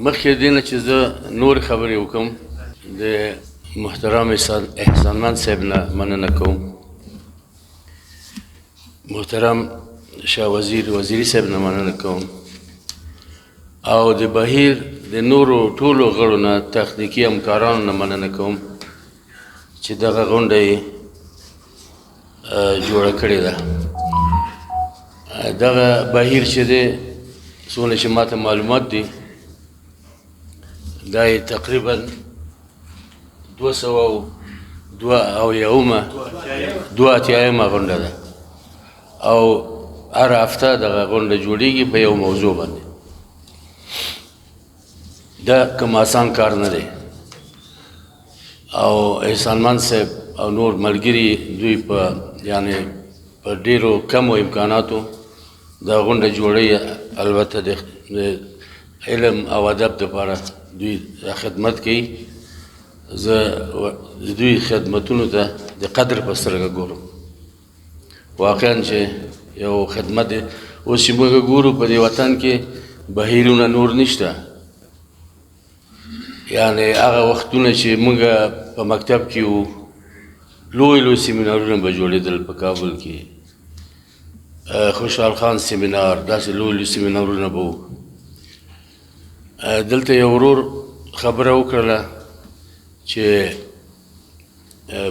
مخکې دې نه چې زه نورې خبرې وکړم د محترم احسانمند صاحب نه مننه کوم، محترم شاه وزیري صاحب نه مننه کوم، او د بهیر د نورو ټولو غړو نه تخنیکي همکارانو نه مننه کوم چې دغه غونډه یې جوړه کړې ده. دغه بهیر چې دی څومره چې ماته معلومات دي دا یې تقریبا 282 غونډه ده او هر هفته دغه غونډه جوړیږي په یو موضوع باندې. دا کوم آسان کار نه دی او احسانمند صاحب او نور ملګري دوی په یعنی په ډیرو کمو امکاناتو دا غونډه جوړوي. البته د علم او ادب دپاره دوی خدمت کوي. زه د دوی خدمتونو ته د قدر په سترګه ګورم. واقعا چې یو خدمت دی. اوس چې موږ ګورو په دې وطن کې بهیرونه نور نشته، یعنی هغه وختونه چې موږ په مکتب کې وو لوی سیمینارونه به جوړېدل په کابل کې، خوشحال خان سیمینار، داسې لوی سیمینارونه به وو. دلته یو ورور خبره وکړله چې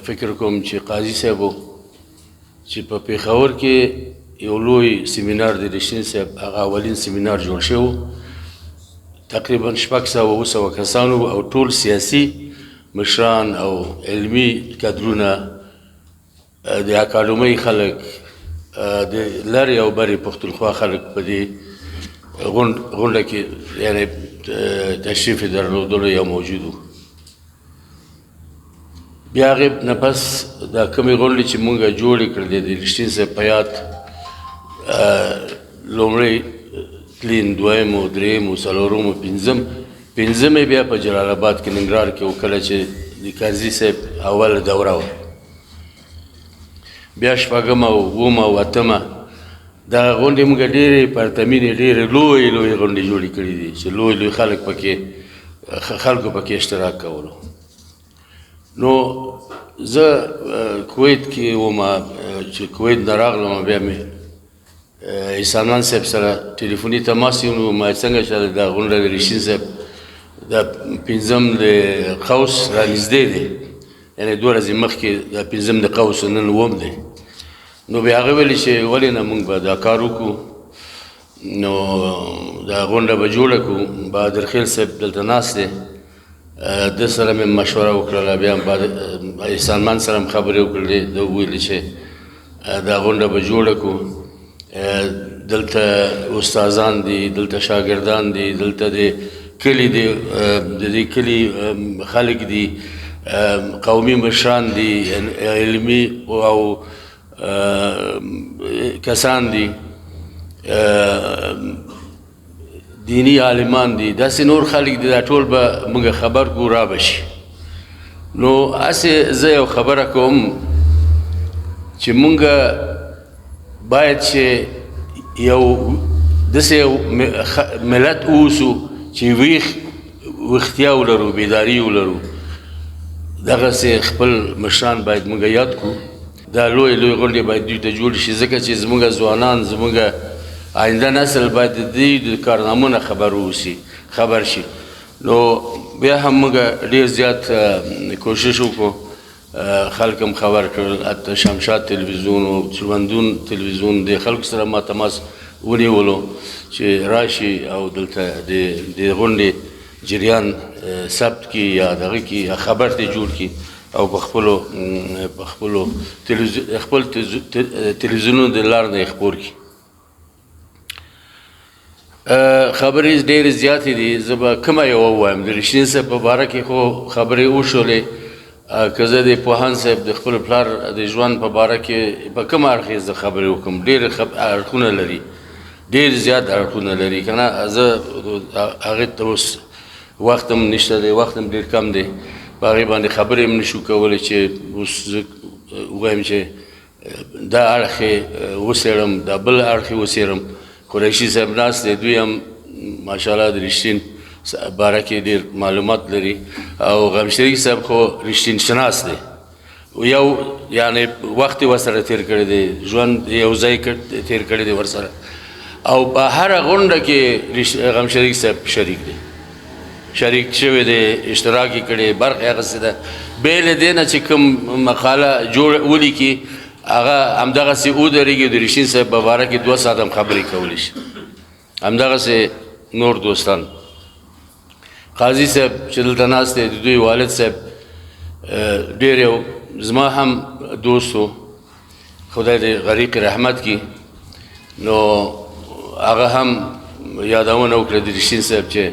فکر کوم چې قاضي صاحب و چې په پېښور کې یو لوی سیمینار د رشتین صاحب هغه اولین سیمینار جوړ شوی، تقریبا 600 کسانو او ټول سیاسي مشران او علمي کادرونه د اکاډمۍ خلک د لرې او برې پښتونخوا خلک په دې غونډه کې یعنی تشریف یې درلودلو یا موجود وو. بیا هغې نه پس دا کومې غونډې چې مونږ جوړې کړلې د رشتین صاحب په یاد لومړی تلین، دویم و دریم و څلورم و پنځم یې بیا په جلال آباد کې ننګرهار کې و کله چې د کرزي صاحب اوله دوره وه. بیا شپږمه و اوومه و اتمه دغه غونډې مونږ ډېرې پرتمینې ډېرې لویې غونډې جوړې کړي دي چې لوی خلکو پکې اشتراک کولو. نو زه کویت کې وم، چې کویت نه راغلم بیا مې احسانمند صاحب سره ټلیفوني تماس ونیو. ما څنګه چې دا غونډه د رشتین صاحب دا پنځم د قوس رانږدې دی، یعنې 2 ورځې مخکې دا پنځم د قوس نن اووم دی. نو بیا هغه ویلي چې ولې نه موږ به دا کار وکړو، نو دا غونډه به جوړه کړو. بهادرخیل صاحب دلته ناست دی، د سره مې مشوره وکړله. بیا احسانمند سره هم خبرې وکړلې، ده وویلې چې دا غونډه به جوړه کړو. دلته استادان دي، دلته شاګردان دي، دلته د کلي د دې کلي خلک دي، قومي مشران دي، علمي او کسان دي، دینی عالمان دي، داسې نور خلک دي. دا ټول به موږ خبر کړو را به شي. نو هسې زه یو خبره کوم چې موږ باید چې یو داسې یو ملت اوسو چې ویښتیا ولرو، بیداري ولرو. دغسې خپل مشران باید موږ یاد کړو. دا لوی غونډې باید دوی ته جوړ شي، ځکه چې زموږ ځوانان، زموږ آینده نسل باید د دې د کارنامو نه خبر شي. نو بیا هم موږ ډېر زیات کوشش وکړو، خلک هم خبر کړل. حتی شمشاد تلویزیون او ژوندون تلویزیون د خلکو سره ما تماس ونیولو چې راشي او دلته د غونډې جریان ثبت کړي یا دغه کړي یا خبر ته جوړ کړي او په خپلو تلویزیونونو د لارې نه یې خپور کړي. خبرې ډېرې زیاتې دي، زه به کومه یوه ووایم. د رشتین صاحب په باره کې خو خبرې وشولې. که زه د پوهاند صاحب د خپل پلار د ژوند په باره کې په کوم اړخیز زه خبرې وکړم، ډېر اړخونه لري، ډېر زیات اړخونه لري که نه. زه هغې ته اوس وخت هم نشته دی، وخت هم ډېر کم دی، په هغې باندې خبرې هم نشو کولی چې اوس زه ووایم چې دا اړخ یې وڅېړم، دا بل اړخ یې وڅېړم. قریشي صاحب ناست دی، دوی هم ماشاءالله د رښتین باره کې ډېر معلومات لري او غم شریک صاحب خو رښتین شناس دی یو یعنی وخت ورسره تېر کړی دی ژوند یو ځای تېر کړی دی ورسره او په هره غونډه کې غم شریک صاحب شریک شوی دی اشتراک یې کړی برخه یې اخیستې ده بې له دې نه چې کوم مقاله ولیکي هغه همدغسې ودرېږي د رښتین صاحب په باره کې 2 ساعت هم خبرې کولی شي همدغسې نور دوستان قاضي صاحب چې دلته ناست دی د دوی والد صاحب ډېر یو زما هم دوست و خدای دې غریق رحمت کړي نو هغه هم یادونه وکړه د رښتین صاحب چې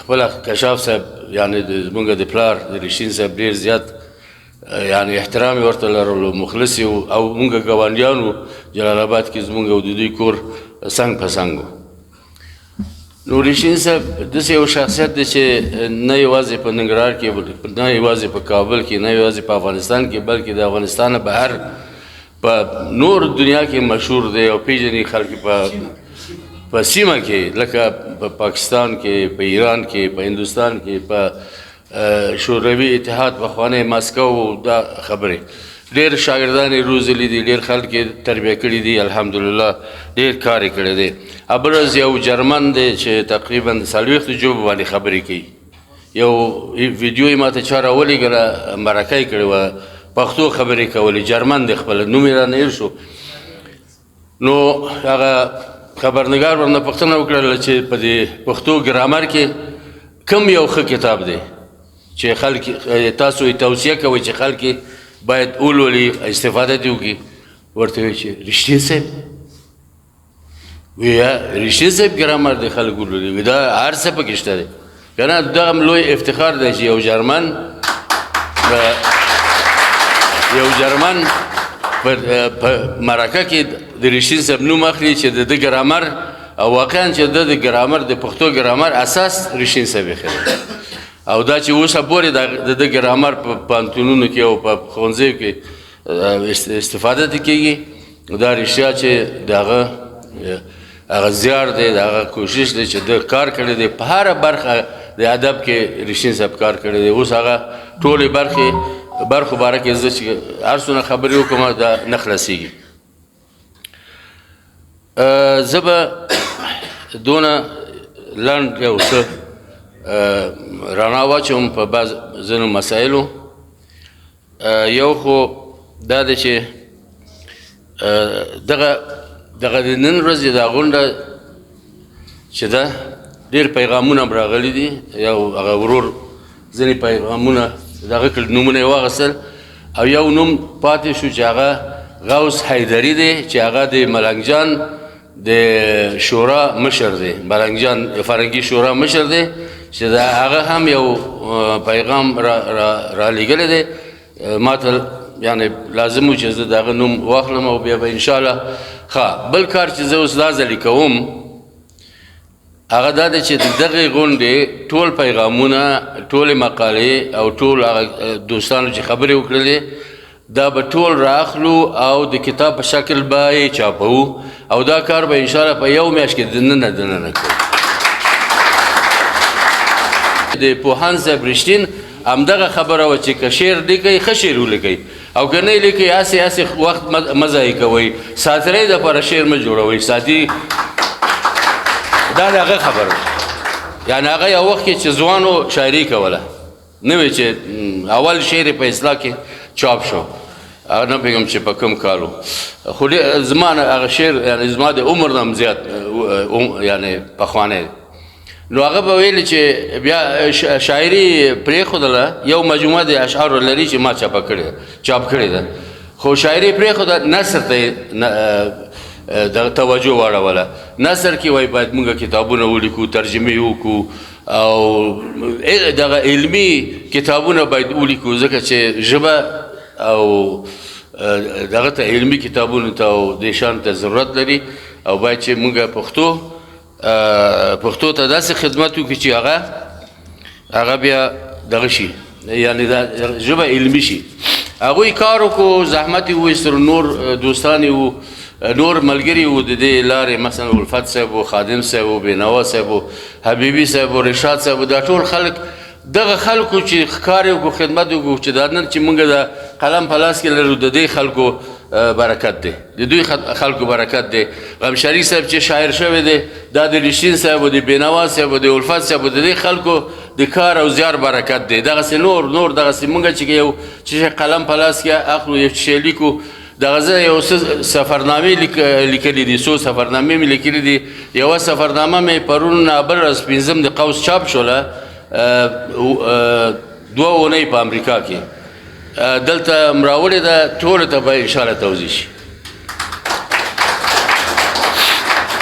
خپله کشاف صاحب یعنی زمونږ د پلار د رښتین صاحب ډېر زیات یعنی احترام یې ورته لرلو مخلص یې او مونږ ګاونډیان وو جلال آباد کې زمونږ او د دوی کور څنګ په څنګ و نو رښتین صاحب داسې یو شخصیت دی چې نه یوازې په ننګرهار کې نه یوازې په کابل کې نه یوازې په افغانستان کې بلکې د افغانستان نه بهر په نور دنیا کې مشهور دی او پیژني خلک په سیمه کې لکه په پاکستان کې په ایران کې په هندوستان کې په شوروي اتحاد پخوانی ماسکو دا خبرې ډېر شاګردان یې روزلي دي ډېر خلک یې تربیه کړي دي الحمدلله ډېر کار یې کړی دی ابرز یو جرمن دی چې تقریبا 40 ژبو باندې خبرې کوي یو ویډیو یې ماته چا راولېږله مرکه یې کړې وه پښتو خبرې کولې جرمن دی خپله نوم یې رانه هېر شو نو هغه خبرنګار ورنه پوښتنه وکړله چې په دې پښتو ګرامر کې کوم یو ښه کتاب دی چې خلک تاسو یې توصیه کوئ چې خلک باید ولولي استفاده دې وکړي ورته وایي چې رښتین صاحب وی رښتین صاحب ګرامر دی خلک ولولي دا هر څه پکې شته دی که نه دغه لوی افتخار دی چې یو جرمن په مرکه کې د رښتین صاحب نوم اخلي چې د ده ګرامر او واقعا چې د ګرامر د پښتو ګرامر اساس رښتین صاحب ایښی دی او دا چې اوسه پورې د ده ګرامر په پوهنتونونو کې او په ښوونځیو کې استفاده ترې کېږي دا رښتیا چې د هغه زیار دی د هغه کوشش دی چې ده کار کړی دی په هره برخه د ادب کې رښتین صاحب کار کړی دی اوس هغه ټولې برخو باره کې زه چې هر څونه خبرې وکړم دا نه خلاصېږي زه به دونه لنډ یو څه رڼا واچوم په بعض ځینو مسایلو یو خو دا دی چې دغه د نن ورځې دا غونډه چې ده ډېر پیغامونه هم راغلي دي یو هغه ورور ځینې پیغامونه دغه کړي نومونه یې واخیستل او یو نوم پاتې شو چې هغه غوث حیدري دی چې هغه د ملنګ جان د شورا مشر دی ملنګ جان فرنګي شورا مشر دی چې دا هغه هم یو پیغام را لېږلی دی ما ته یعنی لازم و چې زه د هغه نوم واخلم او بیا به انشاءالله ښه بل کار چې زه اوس دا ځلې کوم هغه دا دی چې د دغې غونډې ټول پیغامونه ټولې مقالې او ټول هغه دوستانو چې خبرې وکړلې دا به ټول رااخلو او د کتاب په شکل به یې چاپوو او دا کار به انشاءالله په یو میاشت کې دننه کوو د پوهاند صاحب رښتین همدغه خبره وه چې که شعر لیکئ ښه شعر ولیکئ او که نه یې لیکئ هسې وخت مه ضایع کوئ ساترۍ دپاره شعر مه جوړوئ ساتي دا د هغه خبره یعنې هغه یو وخت کې چې ځوانو شاعري کوله نه وی چې اول شعر په اصلاح کې چاپ شو نه پوهېږم چې په کوم کال و خو زما هغه شعر یعنې زما د عمر نه هم زیات یعنې پخوانی نو هغه به ویلي چې بیا شاعري پرېښودله یو مجموعه د اشعارو لري چې ما چاپ کړې ده خو شاعري پرېښوده نثر ته د توجه واړوله نثر کې وایي باید موږ کتابونه ولیکو ترجمې وکړو او دغه علمي کتابونه باید ولیکو ځکه چې ژبه او دغه ته علمي کتابونو ته او دې شان ته ضرورت لري او باید چې موږ پښتو ته داسې خدمت وکړو چې هغه بیا دغه شي یعنې دا ژبه علمي شي هغوی کار وکړو زحمت یې وایستلو نور دوستان یې وو نور ملګري وو د دې لارې مثلا الفت صاحب و خادم صاحب و بینوا صاحب و حبیبي صاحب و رشاد صاحب دا ټول خلک دغه خلکو چې ښکار یې وکړو خدمت وکړو چې دا نن چې موږ د قلم په لاس کې لرو د دې خلکو برکت دی د دوی خلکو برکت دی غمشري صاحب چې شاعر شوی دی دا د رشین صاحب و د بینوا صاحب و د الفت صاحب و د دې خلکو د کار او زیار برکت دی دغسې نور دغسې موږ چې یو چې قلم په لاس کې اخلو یو شی لیکو دغه زه یو څه سفرنامې لیکلي دي څو سفرنامې مې لیکلي دي یوه سفرنامه مې پرون بل ورځ پنځم د قوس چاپ شوله 2 اونۍ په امریکا کې دلته مراوړې ده ټولو ته به انشاءالله توضیح شي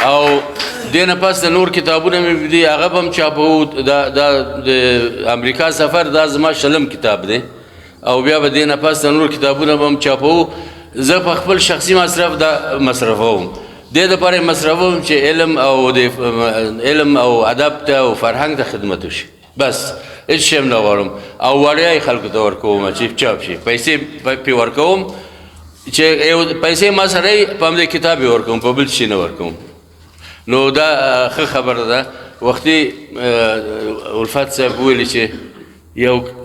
او دې نه پس د نور کتابونه مې دي هغه به هم چاپوو دا د امریکا سفر دا زما 20 کتاب دی او بیا به دې نه پس د نور کتابونه به هم چاپوو زه په خپل شخصي مصرف دا مصرفوم دې دپاره یې مصرفوم چې علم او ادب ته او فرهنګ ته خدمت وشي بس هېڅ شی هم نه غواړم او وړیا یې خلکو ته ورکوم چې چاپ شي پیسې پرې ورکوم چې پیسې ما سره یې په همدې کتاب یې ورکوم په بل شي نه ورکوم نو دا ښه خبره ده وختي الفت صاحب ویلي چې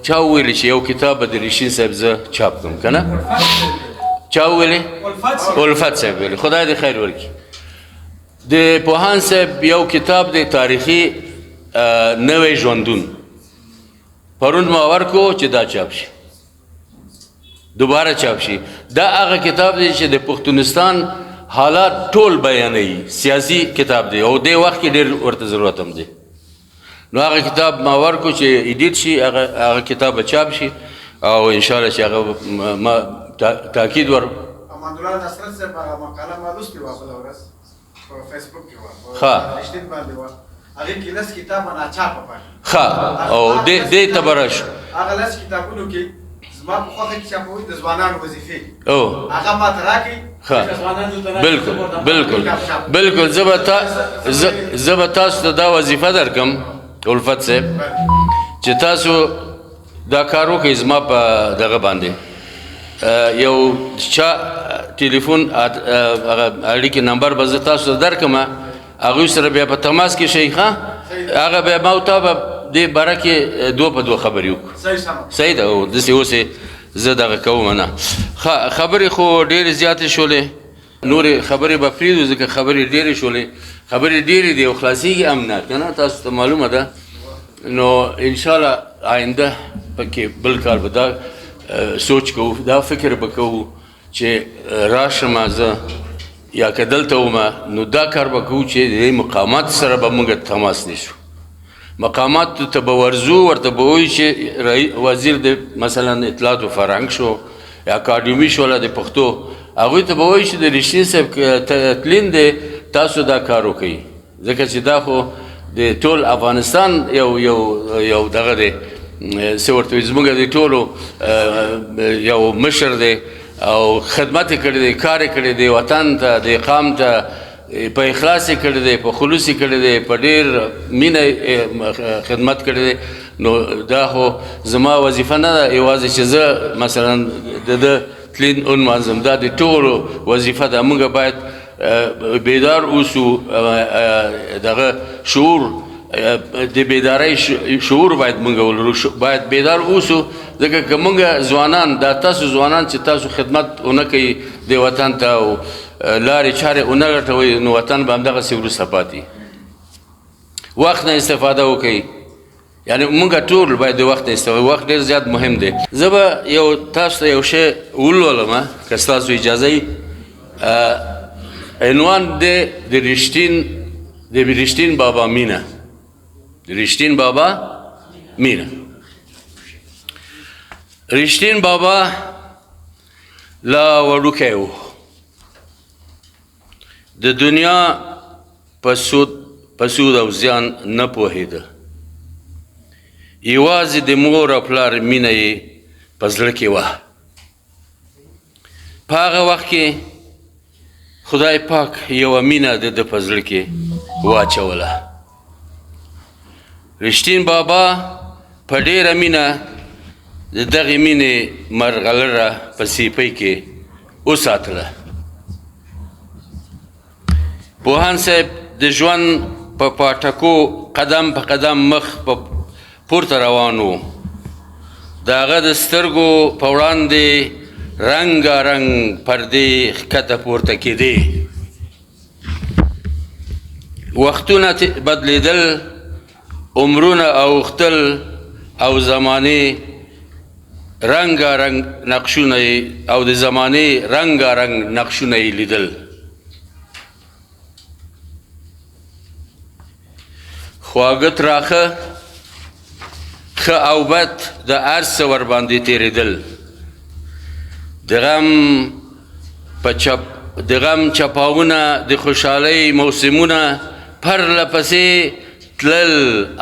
چا وویلي چې یو کتاب به د رشین صاحب زه چاپ کړم که نه چا وویلي الفت صاحب ویلي خدای دې خیر ورکړي د پوهان صاحب یو کتاب دی تاریخي نوی ژوندون پرون ما ورکو چې دا چاپ شي دوباره چاپ شي دا هغه کتاب دی چې د پښتونستان حالات ټول بیانوي سیاسي کتاب دی او دې وخت کې ډېر ورته ضرورت هم دی نو هغه کتاب ما ورکو چې ایډیټ شي هغه کتاب به چاپ شي او انشاءالله چې هغه ما تاکید امانالله نصرت صاحب هغه مقاله ما لوستې وه بله ورځ په فیسبوک کې وه په رشتین باندې وه هغې کې لس کتابه ناچاپه پاتې ښه او دې ته به راشو هغه لس کتابونو کې زما په خوښه کې چاپوي د ځوانانو وظیفې هغه ماته راکړي بالکل زه به تاسو ته دا وظیفه درکړم الفت صاحب چې تاسو دا کار وکړئ زما په دغه باندې یو چا ټلیفون اړیکې نمبر به زه تاسو ته درکړم هغوی سره بیا په تماس کې شئ ښه هغه بیا ما او تا به دې باره کې 2 په 2 خبرې وکړو صحیح ده داسې اوس زه دغه کوم نه خبرې خو ډېرې زیاتې شولې نورې خبرې به پرېږدو ځکه خبرې ډېرې شولې خبرې ډېرې دي او خلاصېږي هم نه که نه تاسو ته معلومه ده نو انشاءالله آینده پکې بل کال به دا سوچ کوو دا فکر به کوو چې راشم زه یا که دلته ومه نو دا کار به کوو چې د مقامات سره به موږ تماس نیسو مقاماتو ته به ورځو ورته به وایو چې وزیر د مثلا اطلاعات و فرهنګ شو یا اکاډمي شوله د پښتو هغوی ته به وایو چې د رشتین صاحب تلین دی تاسو دا کار وکوئ ځکه چې دا خو د ټول افغانستان یو دغه دی څه ورته وایي زموږ د ټولو یو مشر دی او خدمت یې کړی دی کار یې کړی دی وطن ته د قام ته په اخلاص یې کړی دی په خلوص یې کړی دی په ډېر مینه خدمت کړی دی نو دا خو زما وظیفه نه ده یوازې چې زه مثلا د ده تلین ونمانځم دا د ټولو وظیفه ده موږ باید بیدار اوسو دغه شعور د بیدارۍ شعور باید موږ ولرو باید بیدار اوسو ځکه که موږ ځوانان دا تاسو ځوانان چې تاسو خدمت ونه کوئ د وطن ته او لارې چارې ونه لټوئ نو وطن به همدغسې وروسته پاتې وخت نه استفاده وکړئ یعنې موږ ټول باید د وخت نه استفاده وخت ډېر زیات مهم دی زه به یو تاسو ته یو شی ولولم که ستاسو اجازه وي عنوان دی د رشتین بابا مینه رشتین بابا مینه رشتین بابا لا وړوکی و د دنیا په سود او زیان نه پوهېده یوازې د مور او پلار مینه یې په زړه کې وه په هغه وخت کې خدای پاک یوه مینه د ده په زړه کې واچوله رشتین بابا په ډېره مینه د دغې مینې مرغلره په سیپۍ کې وساتله پوهان صاحب د ژوند په پاټکو قدم په قدم مخ په پورته روان و. د هغه د سترګو په وړاندې رنګارنګ پردې ښکته پورته کېدې. وختونه بدلیدل، عمرونه اوښتل او زمانې رنګارنګ نقشونه او د زمانې رنګارنګ نقشونه یې لیدل. خواږه تراخه ښه او بد د هر څه ورباندې تېرېدل. د غم چپاوونه، د خوشحالۍ موسمونه پرله پسې تلل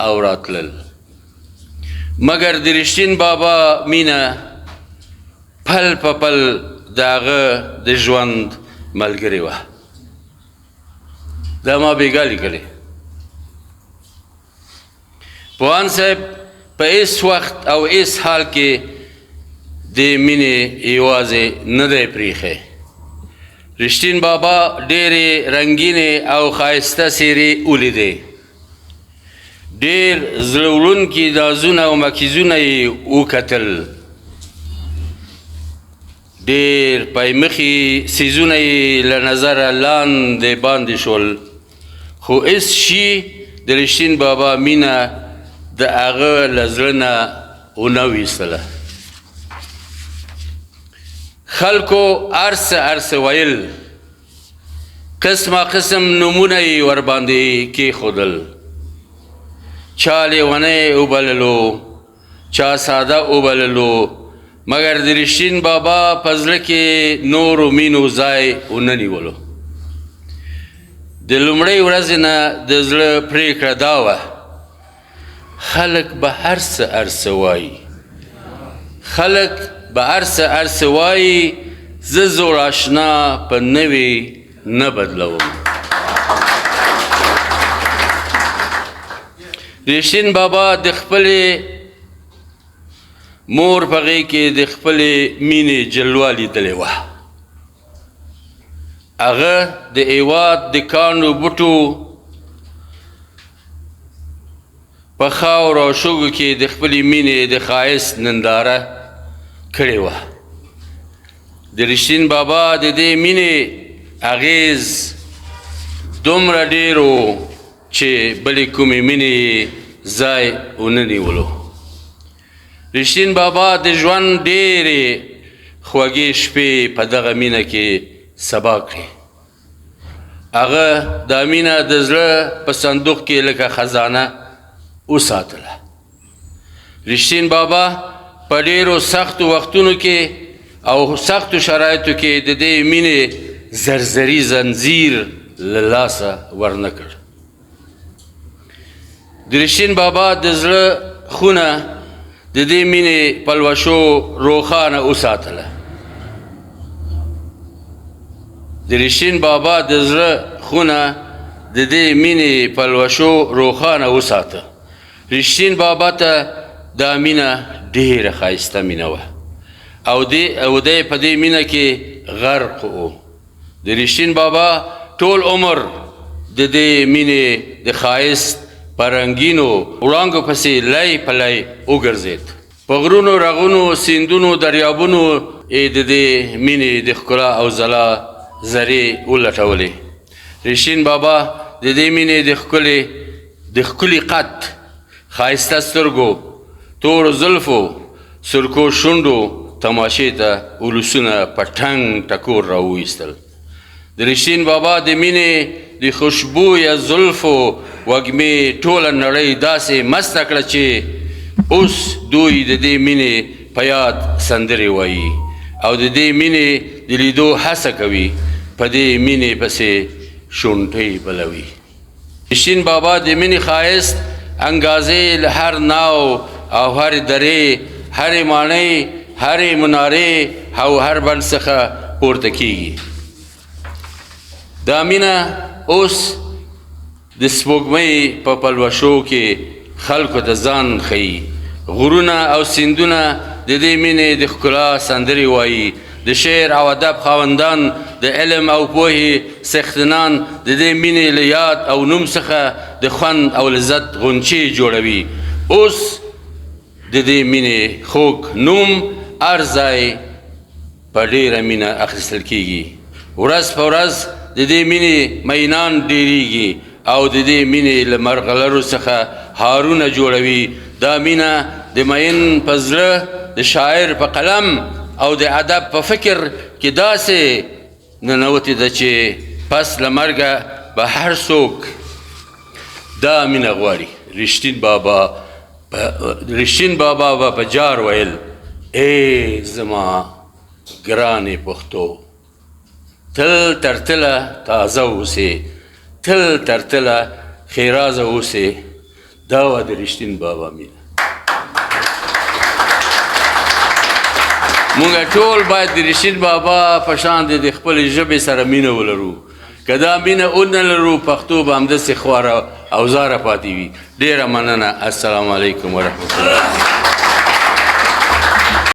او راتلل، مګر د رښتین بابا مینه پل په پل د هغه د ژوند ملګرې وه. دا ما بېګا لیکلې. پوهان صاحب په هېڅ وخت او هېڅ حال کې د مینې یوازې نه دی پرېښی. رښتین بابا ډېرې رنګینې او ښایسته څېرې ولیدې. ډېر زړه وړونکي نازونه او مکیزونه یې وکتل. ډېر پایمخي څیزونه یې له نظره لاندې باندې شول، خو هېڅ شي د رښتین بابا مینه د هغه له زړه نه ونه ویستله. خلکو هر څه ویل، قسمه قسم نومونه یې ورباندې کېښودل. چا لیونی وبللو، چا ساده وبللو، مګر د رښتین بابا په زړه کې نورو مینو ځای ونه نیولو. د لومړۍ ورځې نه د زړه پرېکړه دا وه، خلک به هر څه وایي، خلک به هر څه وایي، زه زوړ اشنا په نوې نه بدلوم. رښتین بابا د خپلې مور په غېږ کې د خپلې مینې جلوه لیدلې وه. هغه د هېواد د کاڼو بوټو په خاورو او شګو کې د خپلې مینې د ښایست ننداره کړې وه. د رښتین بابا د دې مینې اغېز دومره ډېر و چې بلې کومې مینې ځای ونه نیولو. رښتین بابا د ژوند ډېرې خوږې شپې په دغه مینه کې سبا کړې. هغه دا مینه د زړه په صندوق کې لکه خزانه وساتله. رښتین بابا په ډېرو سختو وختونو کې او سختو شرایطو کې د دې مینې زرزري زنځیر له لاسه ورنه کړ. د رښتین بابا د زړه خونه د دې مینې پلوشو روښانه وساتله. د رښتین بابا د زړه خونه د دې مینې پلوشو روښانه وساته. رښتین بابا ته دا مینه ډېره ښایسته مینه وه او دی په دې مینه کې غرق و. د رښتین بابا ټول عمر د دې مینې د ښایست په رنګینو وړانګو پسې لی په لی وګرځېد. په غرونو، رغونو، سیندونو، دریابونو یې د دې مینې د ښکلا او ځلا ذرې ولټولې. رښتین بابا د دې مینې د ښکلي قد، ښایسته سترګو، تورو زلفو، سرکو شونډو تماشې ته ولسونه په ټنګ ټکور راوایستل. د رښتین بابا د مینې د خوشبویه زلفو وږمې ټوله نړۍ داسې مسته کړه چې اوس دوی د دې مینې په یاد سندرې وایي او د دې مینې د لیدو هڅه کوي، په دې مینې پسې شونډۍ بلوي. رښتین بابا د مینې ښایست انګازې له هر ناو او هر درې، هرې ماڼۍ، هرې منارې او هر بند څخه پورته کیږي. دا مینه اوس د سپوږمۍ په پلوشو کې خلکو ته ځان ښیي. غرونه او سیندونه د دې مینې د ښکلا سندرې وایي. د د شعر او ادب خاوندان د علم او پوهې څښتنان د دې مینې له یاد او نوم څخه د خوند او لذت غونچې جوړوي. اوس د دې مینې خوږ نوم هر ځای په ډېره مینه اخیستل کېږي. ورځ په ورځ د دې مینې مینان ډېرېږي او د دې مینې له مرغلرو څخه هارونه جوړوي. دا مینه د مین په زړه، د شاعر په قلم او د ادب په فکر کې داسې ننوتې ده چې پس له مرګه به هر څوک دا مینه غواړي. رښتین بابا به په جار ویل ای زما ګرانې پښتو، تل تر تله تازه اوسې، تل تر تله ښېرازه اوسې. دا وه د رښتین بابا مینه. مونږ ټول باید د رښتین بابا په شان د خپلې ژبې سره مینه ولرو. که دا مینه ونه لرو، پښتو به همداسې خواره او زاره پاتې وي. ډېره مننه. السلام علیکم ورحمة الله.